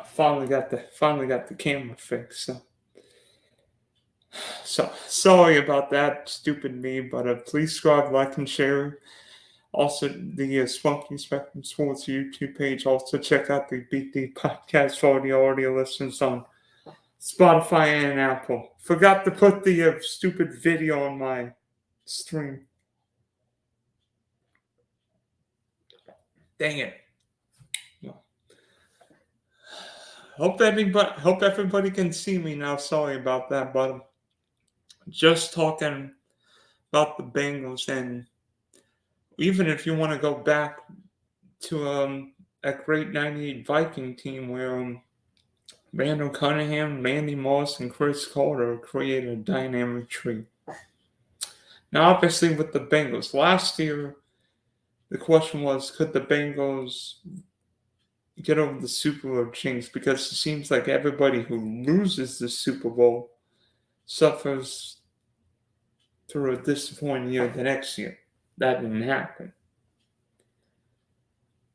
Finally got the camera fixed. So sorry about that, stupid me. But please subscribe, like, and share. Also, the Spunky Spectrum Sports YouTube page. Also, check out the BD podcast for the audio listeners on Spotify and Apple. Forgot to put the stupid video on my stream. Dang it. Hope everybody can see me now. Sorry about that, but just talking about the Bengals, and even if you want to go back to a great '98 Viking team where Randall Cunningham, Randy Moss, and Chris Carter created a dynamic tree. Now, obviously, with the Bengals last year, the question was, could the Bengals get over the Super Bowl jinx? Because it seems like everybody who loses the Super Bowl suffers through a disappointing year the next year. That didn't happen.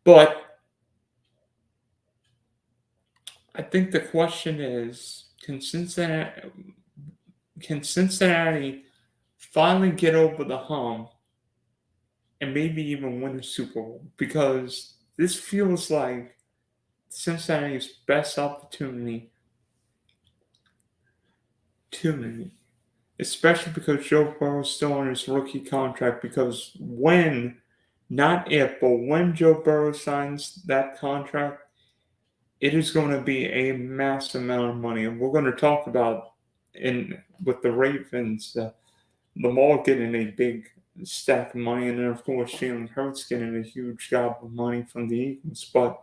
But I think the question is, can Cincinnati finally get over the hump and maybe even win the Super Bowl? Because this feels like Cincinnati's best opportunity, especially because Joe Burrow's still on his rookie contract. Because when, not if, but when Joe Burrow signs that contract, it is going to be a massive amount of money. And we're going to talk about with the Ravens, Lamar getting a big stack of money, and then of course Jalen Hurts getting a huge gob of money from the Eagles. But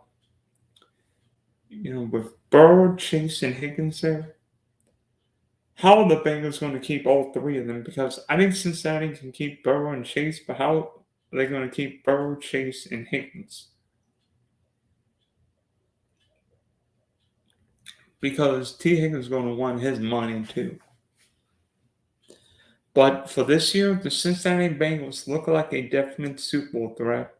with Burrow, Chase, and Higgins there, how are the Bengals going to keep all three of them? Because I think Cincinnati can keep Burrow and Chase, but how are they going to keep Burrow, Chase, and Higgins? Because T. Higgins is going to want his money too. But for this year, the Cincinnati Bengals look like a definite Super Bowl threat.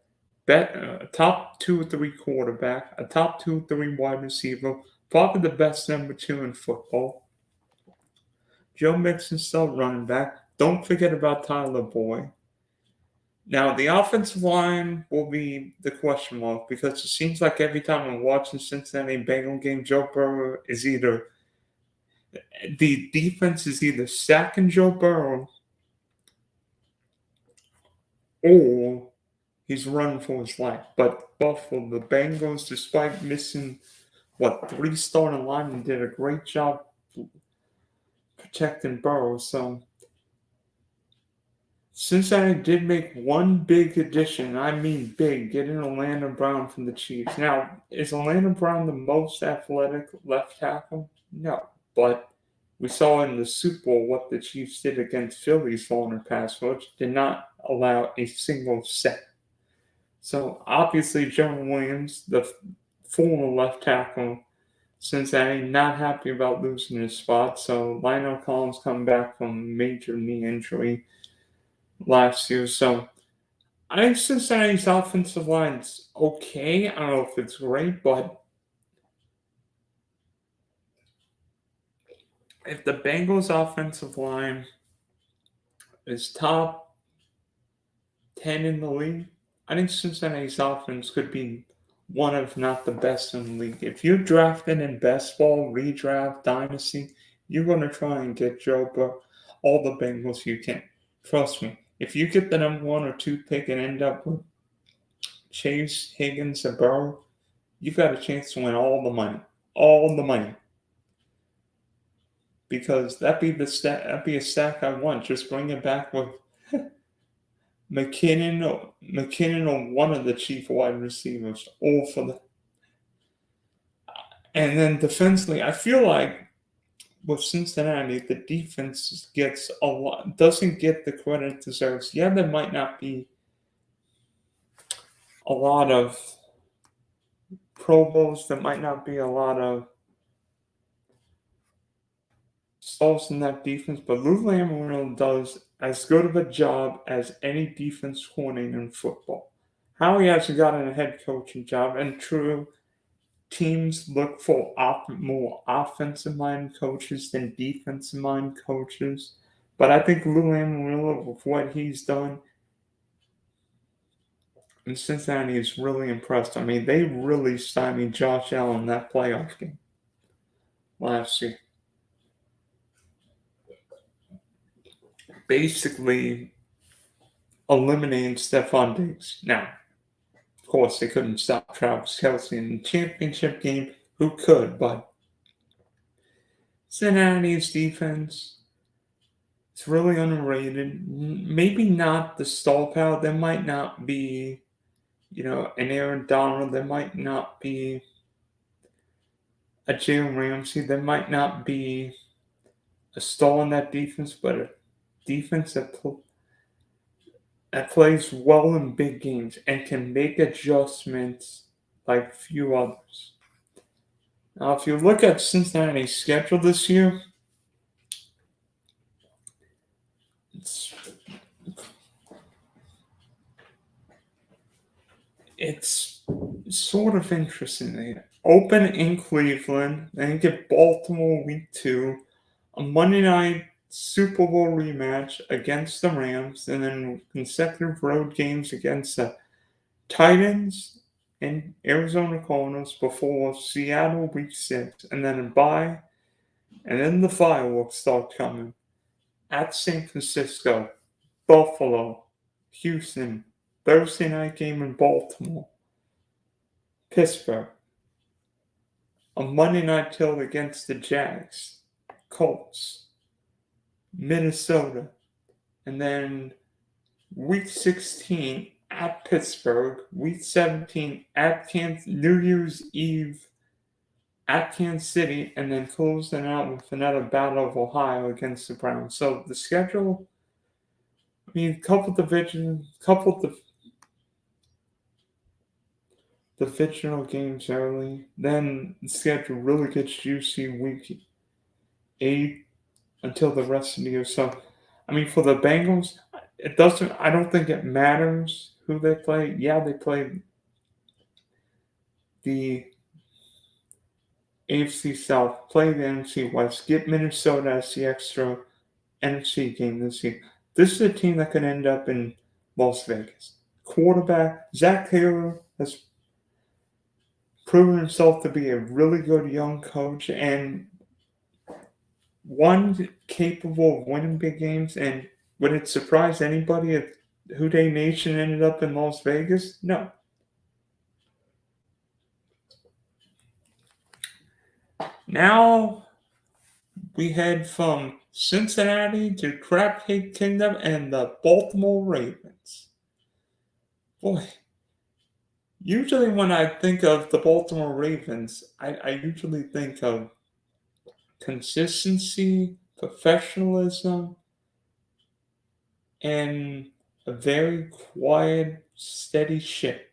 A top 2 or 3 quarterback, a top 2 or 3 wide receiver, probably the best number 2 in football. Joe Mixon's still running back. Don't forget about Tyler Boyd. Now, the offensive line will be the question mark because it seems like every time I'm watching Cincinnati Bengal game, Joe Burrow is the defense is either sacking Joe Burrow or he's running for his life. But Buffalo, the Bengals, despite missing 3 starting linemen, did a great job protecting Burrow. So Cincinnati did make one big addition. I mean big, getting Orlando Brown from the Chiefs. Now, is Orlando Brown the most athletic left tackle? No. But we saw in the Super Bowl what the Chiefs did against Philly's corner pass rush. Did not allow a single sack. So obviously, Jonah Williams, the former left tackle, Cincinnati, not happy about losing his spot. So Lionel Collins come back from major knee injury last year. So I think Cincinnati's offensive line's okay. I don't know if it's great, but if the Bengals' offensive line is top 10 in the league, I think Cincinnati's offense could be one of not the best in the league. If you're drafted in best ball, redraft, dynasty, you're going to try and get Joe Burrow, all the Bengals you can. Trust me. If you get the number 1 or 2 pick and end up with Chase, Higgins, and Burrow, you've got a chance to win all the money. All the money. Because that'd be a stack I want. Just bring it back with McKinnon or one of the chief wide receivers, all for the. And then defensively, I feel like with Cincinnati, the defense doesn't get the credit it deserves. Yeah, there might not be a lot of Pro Bowls. There might not be a lot of stalls in that defense, but Lou Lamoriello does as good of a job as any defense coordinator in football. How he hasn't gotten a head coaching job, and true, teams look for more offensive-minded coaches than defensive-minded coaches. But I think Lou Lamoriello, with what he's done in Cincinnati, is really impressed. I mean, they really stymied Josh Allen in that playoff game last year. Basically eliminating Stephon Diggs. Now, of course, they couldn't stop Travis Kelce in the championship game. Who could? But Cincinnati's defense, it's really underrated. Maybe not the star power. There might not be, an Aaron Donald. There might not be a Jalen Ramsey. There might not be a star in that defense, but a defense that plays well in big games and can make adjustments like few others. Now, if you look at Cincinnati's schedule this year, it's sort of interesting. They open in Cleveland, then get Baltimore week 2, a Monday night Super Bowl rematch against the Rams, and then consecutive road games against the Titans and Arizona Cardinals before Seattle week 6, and then a bye, and then the fireworks start coming at San Francisco, Buffalo, Houston, Thursday night game in Baltimore, Pittsburgh, a Monday night tilt against the Jags, Colts, Minnesota, and then week 16 at Pittsburgh, week 17 at New Year's Eve at Kansas City, and then closing out with another Battle of Ohio against the Browns. So the schedule, I mean, couple the divisional games early, then the schedule really gets juicy week 8 until the rest of the year. So, I mean, for the Bengals, I don't think it matters who they play. Yeah, they play the AFC South, play the NFC West, get Minnesota as the extra NFC game this year. This is a team that could end up in Las Vegas. Quarterback, Zach Taylor has proven himself to be a really good young coach and one capable of winning big games. And would it surprise anybody if Houday Nation ended up in Las Vegas? No. Now we head from Cincinnati to Crab Cake Kingdom and the Baltimore Ravens. Boy, usually when I think of the Baltimore Ravens, I usually think of consistency, professionalism, and a very quiet, steady ship.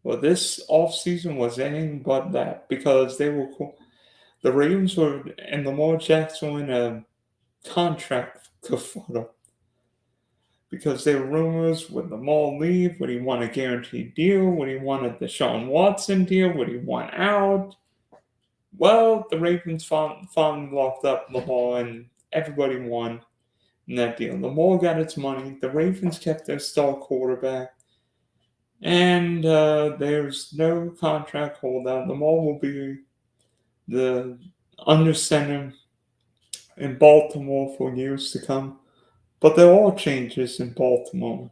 Well, this offseason was anything but that because the Ravens were and Lamar Jackson were in a contract kerfuffle because there were rumors: would Lamar leave? Would he want a guaranteed deal? Would he want a Deshaun Watson deal? Would he want out? Well, the Ravens finally locked up Lamar, and everybody won in that deal. Lamar got its money. The Ravens kept their star quarterback, and there's no contract holdout. Lamar will be the under center in Baltimore for years to come. But there are changes in Baltimore.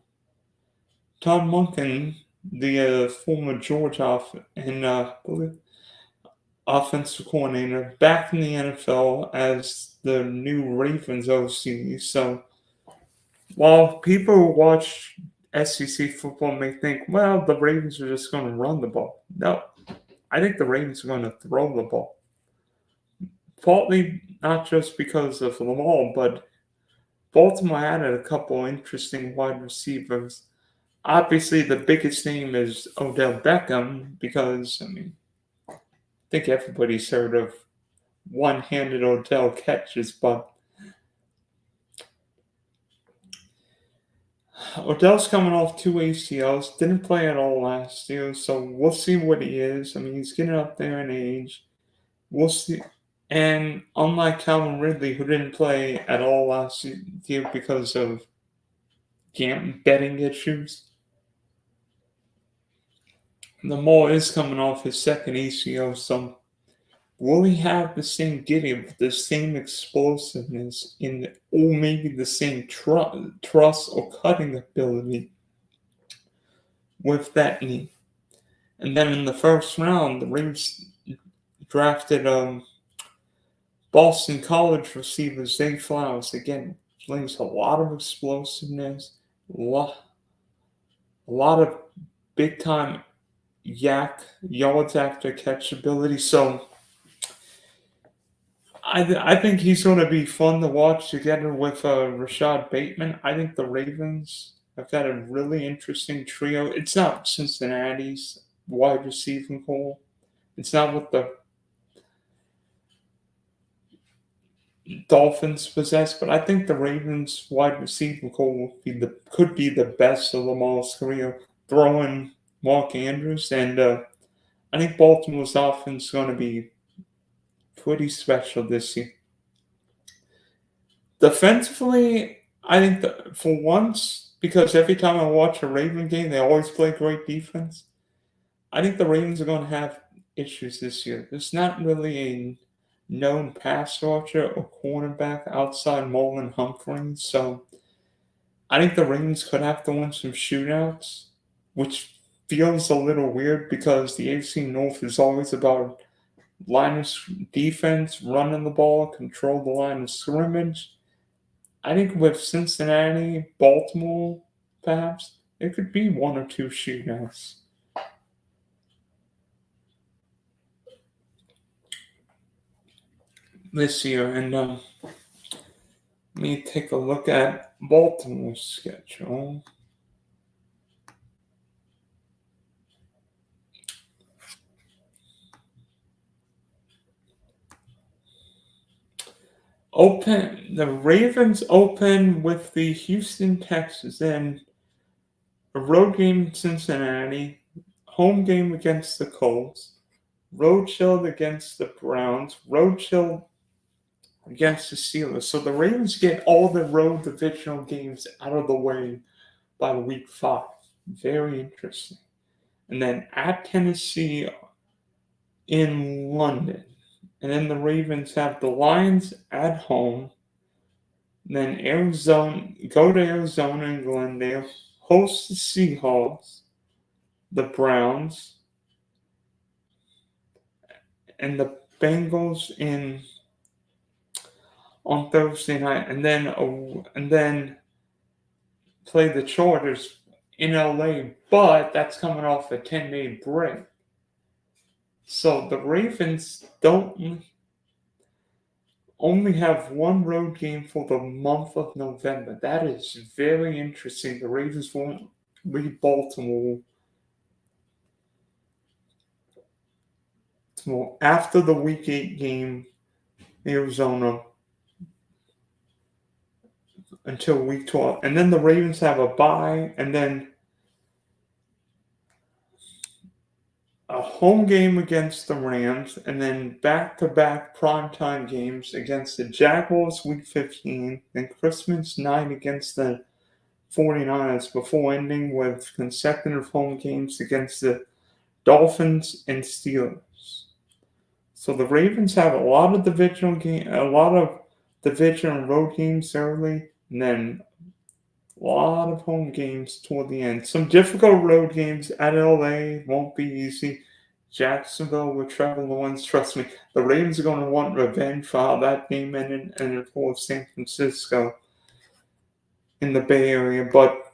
Todd Monken, the former Georgia offensive coordinator, back in the NFL as the new Ravens OC. So while people who watch SEC football may think, well, the Ravens are just going to run the ball. No, I think the Ravens are going to throw the ball. Partly not just because of Lamar, but Baltimore added a couple interesting wide receivers. Obviously, the biggest name is Odell Beckham because, I think everybody's heard of one-handed Odell catches, but Odell's coming off 2 ACLs, didn't play at all last year, so we'll see what he is. I mean, he's getting up there in age. We'll see. And unlike Calvin Ridley, who didn't play at all last year because of betting issues, Lamar is coming off his second ACL, so will he have the same getting, the same explosiveness, or maybe the same trust or cutting ability with that knee? And then in the first round, the Ravens drafted Boston College receiver Zay Flowers. Again, brings a lot of explosiveness, a lot of big time yards after catch ability. So I think he's going to be fun to watch together with Rashad Bateman. I think the Ravens have got a really interesting trio. It's not Cincinnati's wide receiving core. It's not what the Dolphins possess, but I think the Ravens wide receiving core could be the best of Lamar's career, throwing Mark Andrews, and I think Baltimore's offense is going to be pretty special this year. Defensively, I think that for once, because every time I watch a Raven game, they always play great defense. I think the Ravens are going to have issues this year. There's not really a known pass rusher or cornerback outside Marlon Humphrey, so I think the Ravens could have to win some shootouts, which feels a little weird because the AFC North is always about line of defense, running the ball, control the line of scrimmage. I think with Cincinnati, Baltimore, perhaps, it could be one or two shootouts. This year, and let me take a look at Baltimore's schedule. The Ravens open with the Houston Texans, then a road game in Cincinnati, home game against the Colts, road chill against the Browns, road chill against the Steelers. So the Ravens get all the road divisional games out of the way by week 5. Very interesting. And then at Tennessee in London. And then the Ravens have the Lions at home. Then go to Arizona and Glendale, host the Seahawks, the Browns, and the Bengals on Thursday night, and then play the Chargers in LA. But that's coming off a 10-day break, so the Ravens don't only have one road game for the month of November. That is very interesting. The Ravens won't leave Baltimore after the Week 8 game, Arizona, until Week 12. And then the Ravens have a bye, and then a home game against the Rams, and then back-to-back primetime games against the Jaguars Week 15, then Christmas night against the 49ers, before ending with consecutive home games against the Dolphins and Steelers. So the Ravens have a lot of division road games early, and then a lot of home games toward the end. Some difficult road games at LA won't be easy. Jacksonville with Trevor Lawrence, trust me, the Ravens are going to want revenge for how that game ended, and of course San Francisco in the Bay Area. But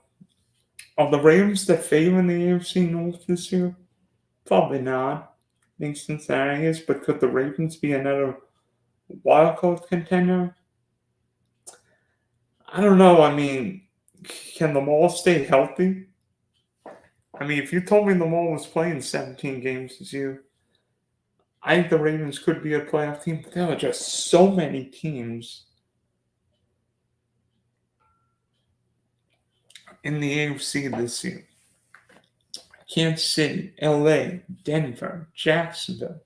are the Ravens the favorite in the AFC North this year? Probably not. I think Cincinnati is, but could the Ravens be another wildcard contender? I don't know. I mean, can Lamar stay healthy? I mean, if you told me Lamar was playing 17 games this year, I think the Ravens could be a playoff team, but there are just so many teams in the AFC this year. Kansas City, LA, Denver, Jacksonville,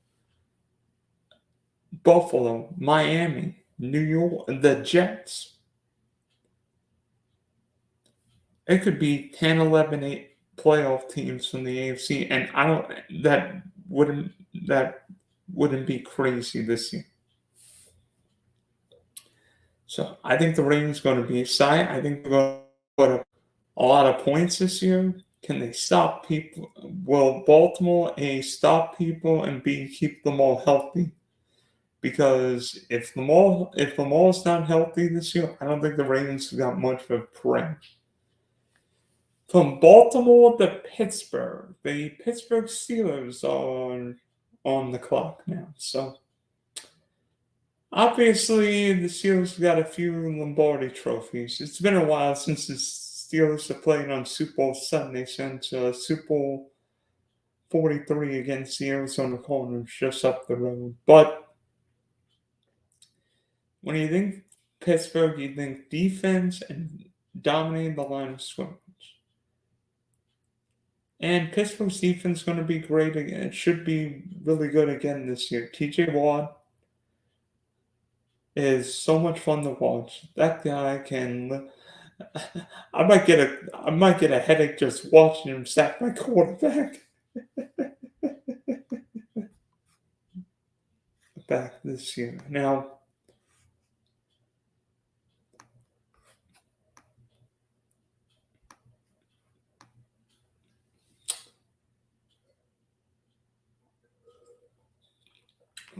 Buffalo, Miami, New York, the Jets. It could be 10, 11, 8 playoff teams from the AFC, and I don't wouldn't that wouldn't be crazy this year. So I think the Ravens are going to be excited. I think they're going to put up a lot of points this year. Can they stop people? Will Baltimore A stop people and B keep them all healthy? Because if Lamar is not healthy this year, I don't think the Ravens have got much of a prey. From Baltimore to Pittsburgh, the Pittsburgh Steelers are on the clock now. So obviously the Steelers got a few Lombardi trophies. It's been a while since the Steelers have played on Super Bowl Sunday since Super Bowl 43 against the Arizona Cardinals just up the road. But when you think Pittsburgh, you think defense and dominating the line of scrimmage. And Pittsburgh's defense is going to be great again. It should be really good again this year. TJ Watt is so much fun to watch. That guy can. I might get a headache just watching him sack my quarterback. Back this year. Now,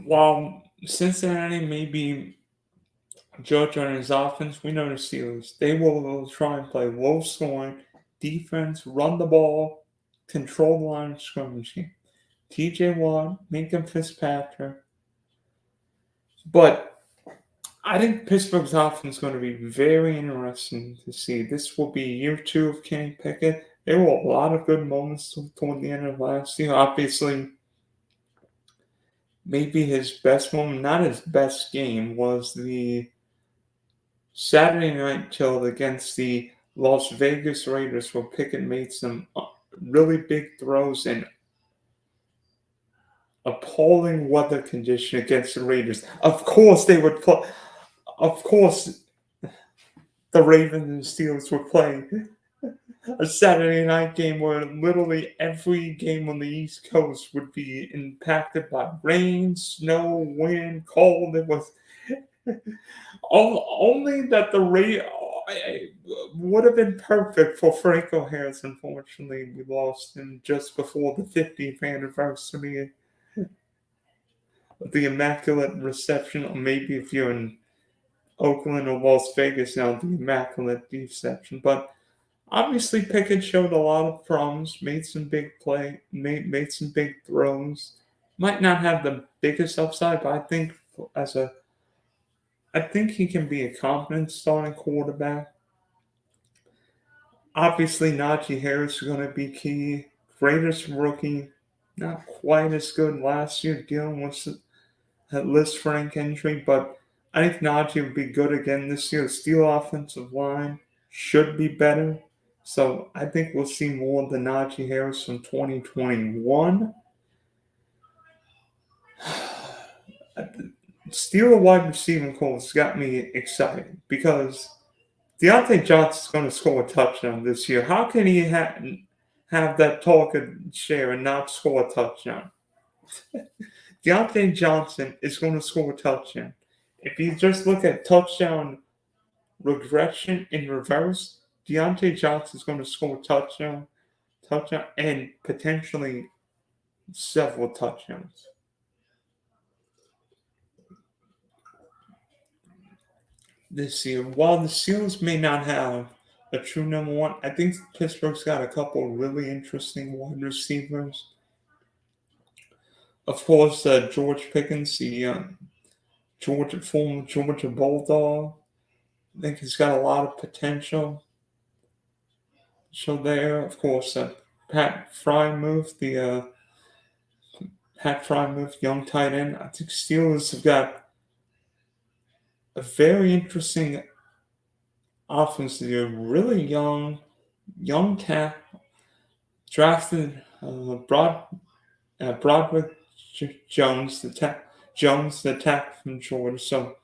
while Cincinnati may be judged on his offense, we know the Steelers. They will try and play low scoring defense, run the ball, control the line of scrimmage. TJ Watt, Minka Fitzpatrick. But I think Pittsburgh's offense is going to be very interesting to see. This will be year 2 of Kenny Pickett. There were a lot of good moments toward the end of last year. Obviously, maybe his best moment, not his best game, was the Saturday night tilt against the Las Vegas Raiders, where Pickett made some really big throws in appalling weather condition against the Raiders. Of course, they would play. Of course, the Ravens and Steelers were playing a Saturday night game where literally every game on the East Coast would be impacted by rain, snow, wind, cold. It was only that the Ravens would have been perfect for Franco Harris. Unfortunately, we lost him just before the 50th anniversary of the Immaculate Reception, or maybe if you're in Oakland or Las Vegas now, the Immaculate Deception. But obviously, Pickett showed a lot of promise, made some big made some big throws. Might not have the biggest upside, but I think he can be a competent starting quarterback. Obviously, Najee Harris is going to be key. Greatest rookie, not quite as good last year, dealing with that Liz Frank injury, but I think Najee will be good again this year. The Steel offensive line should be better. So I think we'll see more of the Najee Harris from 2021. Steeler wide receiving calls got me excited because Deontay Johnson's going to score a touchdown this year. How can he have that target share and not score a touchdown? Deontay Johnson is going to score a touchdown. If you just look at touchdown regression in reverse, Deontay Johnson is going to score a touchdown, and potentially several touchdowns. This year, while the Steelers may not have a true number one, I think Pittsburgh's got a couple of really interesting wide receivers. Of course, George Pickens, the former Georgia Bulldog. I think he's got a lot of potential. So there, of course, Pat Frymouth, young tight end. I think Steelers have got a very interesting offense. They're really young, young cat drafted Broderick Jones, Jones, the tack from Georgia. So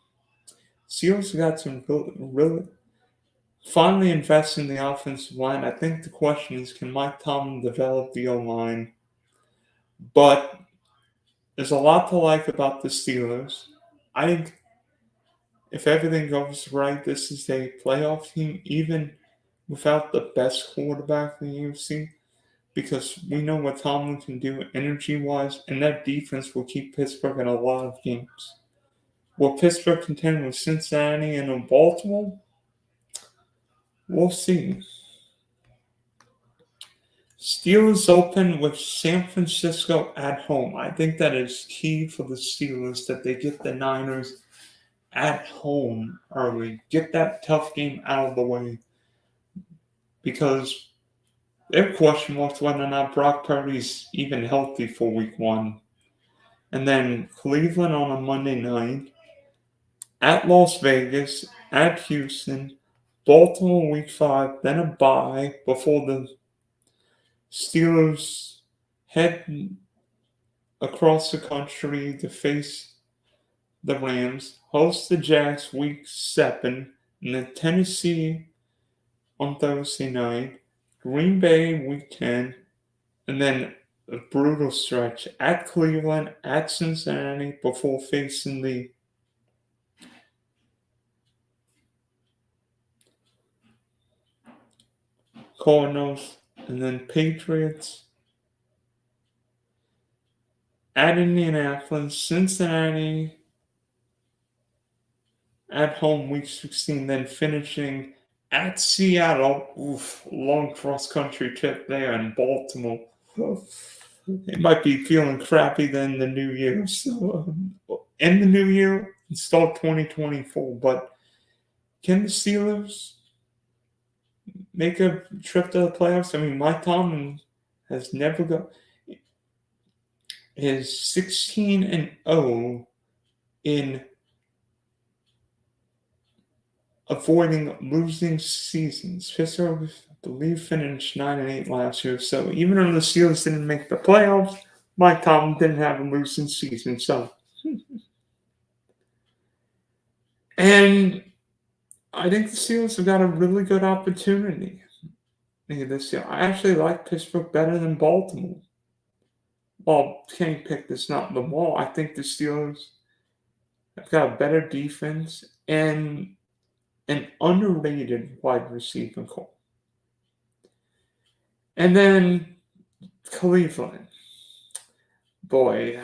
Seals got some really finally invest in the offensive line. I think the question is, can Mike Tomlin develop the O line? But there's a lot to like about the Steelers. I think if everything goes right, this is a playoff team, even without the best quarterback in the UFC, because we know what Tomlin can do energy-wise, and that defense will keep Pittsburgh in a lot of games. Will Pittsburgh contend with Cincinnati and Baltimore? We'll see. Steelers open with San Francisco at home. I think that is key for the Steelers that they get the Niners at home early. Get that tough game out of the way. Because their question marks whether or not Brock Purdy's even healthy for week one. And then Cleveland on a Monday night, at Las Vegas, at Houston, Baltimore week 5, then a bye before the Steelers head across the country to face the Rams, host the Jags week 7, and then Tennessee on Thursday night, Green Bay week 10, and then a brutal stretch at Cleveland, at Cincinnati before facing the Cardinals, and then Patriots at Indianapolis, Cincinnati at home week 16, then finishing at Seattle. Oof, long cross-country trip there in Baltimore. It might be feeling crappy then the new year. So, end the new year and start 2024. But can the Steelers make a trip to the playoffs? I mean, Mike Tomlin has never got his 16-0 in avoiding losing seasons. Pittsburgh, I believe, finished 9-8 last year. So even though the Steelers didn't make the playoffs, Mike Tomlin didn't have a losing season. So, and I think the Steelers have got a really good opportunity this year. I actually like Pittsburgh better than Baltimore. Well, Kenny Pickett is not the ball. I think the Steelers have got a better defense and an underrated wide receiver core. And then Cleveland. Boy,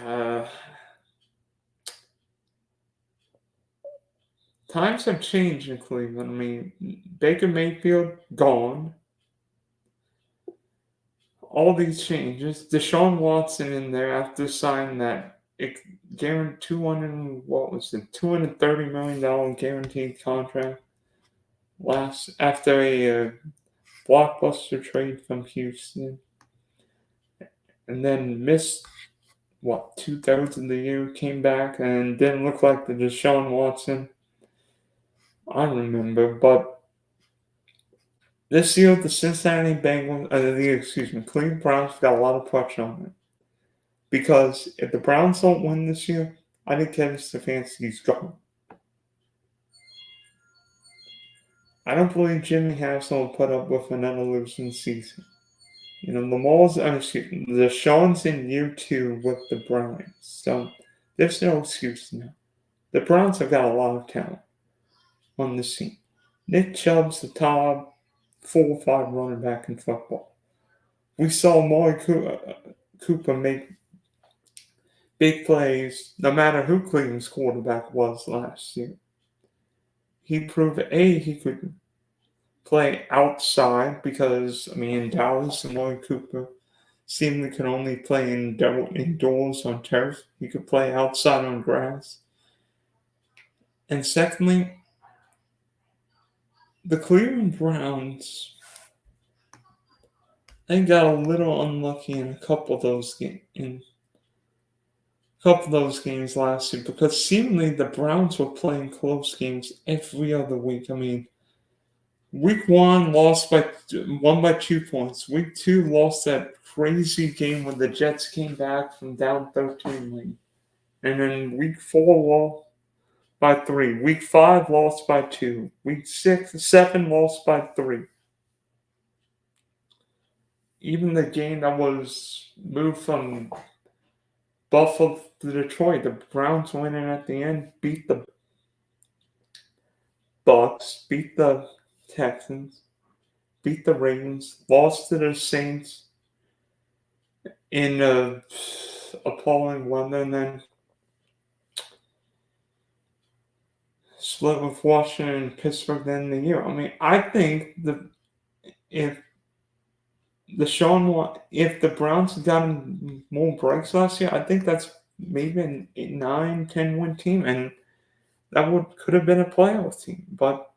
times have changed in Cleveland. I mean, Baker Mayfield gone. All these changes. Deshaun Watson in there after signing that guaranteed $230 million guaranteed contract after a blockbuster trade from Houston, and then missed 2/3 of the year, came back and didn't look like the Deshaun Watson I remember. But this year, the Cincinnati Bengals, Cleveland Browns got a lot of pressure on them. Because if the Browns don't win this year, I think Kevin Stefanski's gone. I don't believe Jimmy Haslam will put up with another losing season. You know, Deshaun's in year 2 with the Browns. So there's no excuse now. The Browns have got a lot of talent on the scene. Nick Chubb's the top 4 or 5 running back in football. We saw Amari Cooper make big plays no matter who Cleveland's quarterback was last year. He proved, he could play outside because, in Dallas, Amari Cooper seemingly could only play indoors on turf. He could play outside on grass. And secondly, the Cleveland Browns, they got a little unlucky in a couple of those games last year because seemingly the Browns were playing close games every other week. Week 1 won by 2 points. Week 2 lost that crazy game when the Jets came back from down 13 lead. And then week 4 lost by 3. Week 5 lost by 2. Week 7 lost by 3. Even the game that was moved from Buffalo to Detroit, the Browns winning at the end, beat the Bucks, beat the Texans, beat the Ravens, lost to the Saints in appalling weather, and then split with Washington and Pittsburgh at the end of the year. I mean, I think if if the Browns had gotten more breaks last year, I think that's maybe an 9-10 win team, and that could have been a playoff team. But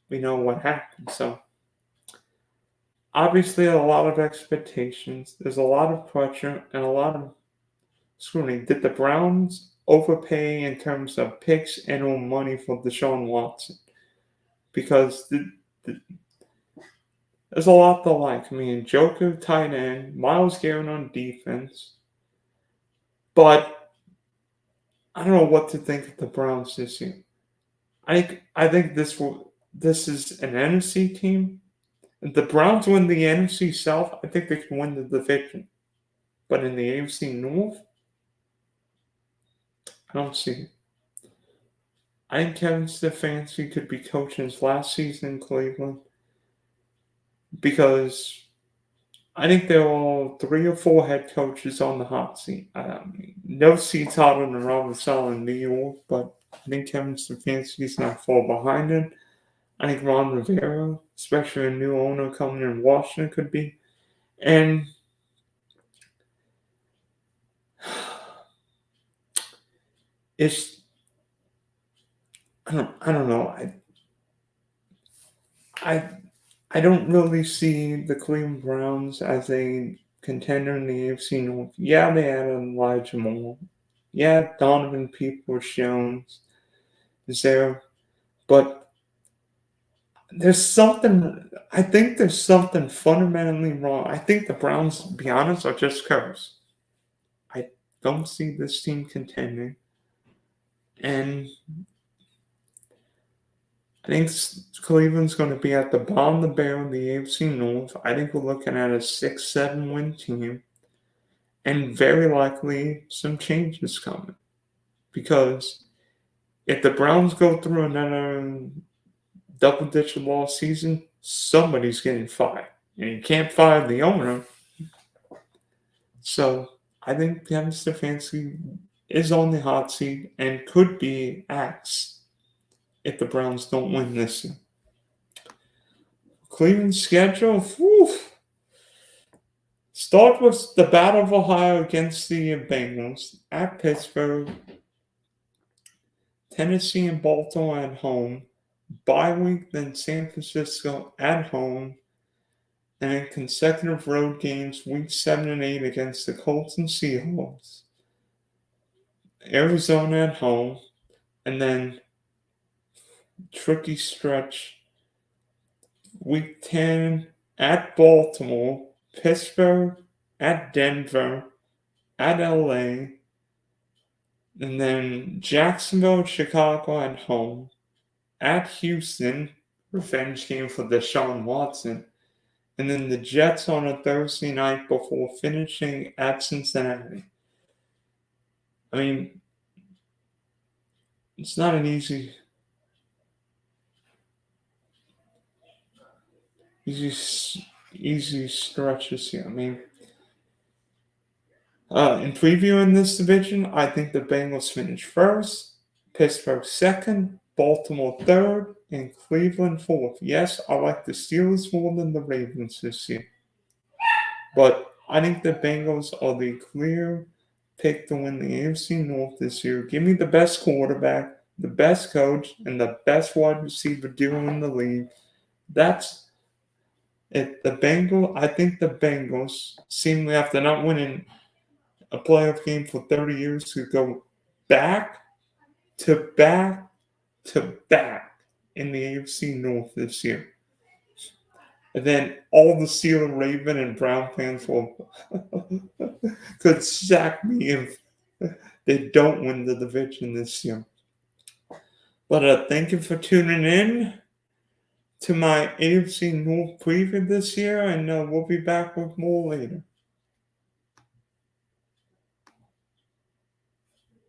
we know what happened. So obviously, a lot of expectations. There's a lot of pressure and a lot of scrutiny. Did the Browns overpay in terms of picks and or money for Deshaun Watson? Because there's a lot to like. I mean, Njoku tight end, Myles Garrett on defense. But I don't know what to think of the Browns this year. I think this is an NFC team. If the Browns win the NFC South, I think they can win the division. But in the AFC North, I don't see it. I think Kevin Stefanski could be coaching his last season in Cleveland because I think there are 3 or 4 head coaches on the hot seat. No seats hotter than Robert Saleh in New York, but I think Kevin Stefanski's not far behind him. I think Ron Rivera, especially a new owner coming in Washington, could be. And it's I don't know. I don't really see the Cleveland Browns as a contender in the AFC North. Yeah, they added Elijah Moore. Yeah, Donovan Peoples-Jones is there, but I think there's something fundamentally wrong. I think the Browns, to be honest, are just cursed. I don't see this team contending. And I think Cleveland's going to be at the bottom of the barrel of the AFC North. I think we're looking at a 6-7 win team. And very likely some changes coming. Because if the Browns go through another double-digit loss season, somebody's getting fired. And you can't fire the owner. So I think Kevin Stefanski is on the hot seat and could be axed if the Browns don't win this year. Cleveland's schedule, start with the Battle of Ohio against the Bengals, at Pittsburgh, Tennessee and Baltimore at home, bye week, then San Francisco at home, and then consecutive road games, week 7 and 8 against the Colts and Seahawks, Arizona at home, and then tricky stretch, week 10 at Baltimore, Pittsburgh, at Denver, at LA, and then Jacksonville, Chicago at home, at Houston, revenge game for Deshaun Watson, and then the Jets on a Thursday night before finishing at Cincinnati. I mean, it's not an easy stretch this year. I mean, in previewing this division, I think the Bengals finish first, Pittsburgh second, Baltimore third, and Cleveland fourth. Yes, I like the Steelers more than the Ravens this year. But I think the Bengals are the clear pick to win the AFC North this year. Give me the best quarterback, the best coach, and the best wide receiver duo in the league. That's it. I think the Bengals, seemingly after not winning a playoff game for 30 years, could go back to back to back in the AFC North this year. And then all the Steelers, Raven, and Brown fans will could sack me if they don't win the division this year. But thank you for tuning in to my AFC North preview this year, and we'll be back with more later.